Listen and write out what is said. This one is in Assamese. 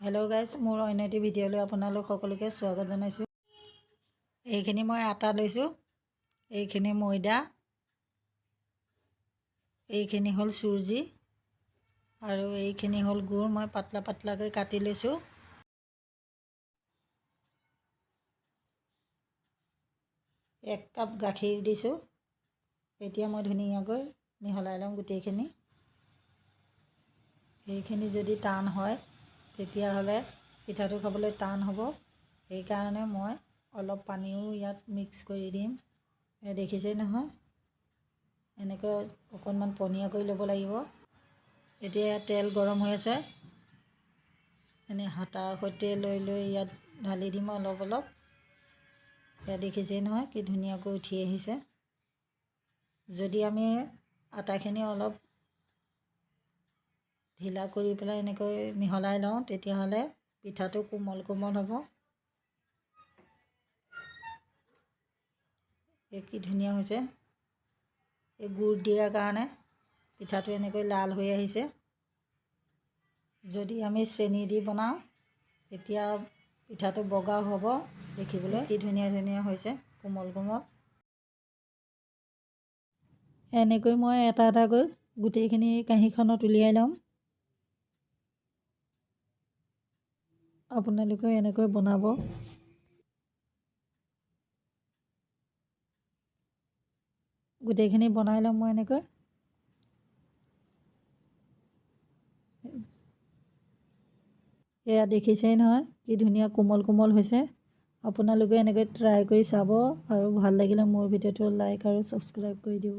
हेलो गाइस, मोर अন্য এটি ভিডিঅ'লৈ আপোনালোক সকলোকে স্বাগত জনাইছোঁ। এইখিনি মই আটা লৈছোঁ, এইখিনি ময়দা, এইখিনি হ'ল চুজি আৰু এইখিনি হ'ল গুড়। মই পাতলা পাতলাকৈ কাটি লৈছোঁ। এক কাপ গাখীৰ দিছোঁ। এতিয়া মই ধুনীয়াকৈ মিহলাই লওঁ গোটেইখিনি। এইখিনি যদি টান হয় তেতিয়াহ'লে পিঠাটো খাবলৈ টান হ'ব। সেইকাৰণে মই অলপ পানীও ইয়াত মিক্স কৰি দিম। দেখিছেই নহয়, এনেকৈ অকণমান পনীয়া কৰি ল'ব লাগিব। এতিয়া তেল গৰম হৈ আছে, এনে হাতাৰ সৈতে লৈ লৈ ইয়াত ঢালি দিম অলপ অলপ। এয়া দেখিছেই নহয় কি ধুনীয়াকৈ উঠি আহিছে। যদি আমি আটাখিনি অলপ ঢিলা কৰি পেলাই এনেকৈ মিহলাই লওঁ তেতিয়াহ'লে পিঠাটো কোমল কোমল হ'ব। এই কি ধুনীয়া হৈছে। এই গুড় দিয়াৰ কাৰণে পিঠাটো এনেকৈ লাল হৈ আহিছে। যদি আমি চেনি দি বনাওঁ তেতিয়া পিঠাটো বগা হ'ব। দেখিবলৈ কি ধুনীয়া ধুনীয়া হৈছে, কোমল কোমল। এনেকৈ মই এটা এটাকৈ গোটেইখিনি কাঁহীখনত উলিয়াই ল'ম। আপোনালোকে এনেকৈ বনাব। গোটেইখিনি বনাই ল'ম মই এনেকৈ। এয়া দেখিছেই নহয় কি ধুনীয়া কোমল কোমল হৈছে। আপোনালোকে এনেকৈ ট্ৰাই কৰি চাব আৰু ভাল লাগিলে মোৰ ভিডিঅ'টো লাইক আৰু ছাবস্ক্ৰাইব কৰি দিব।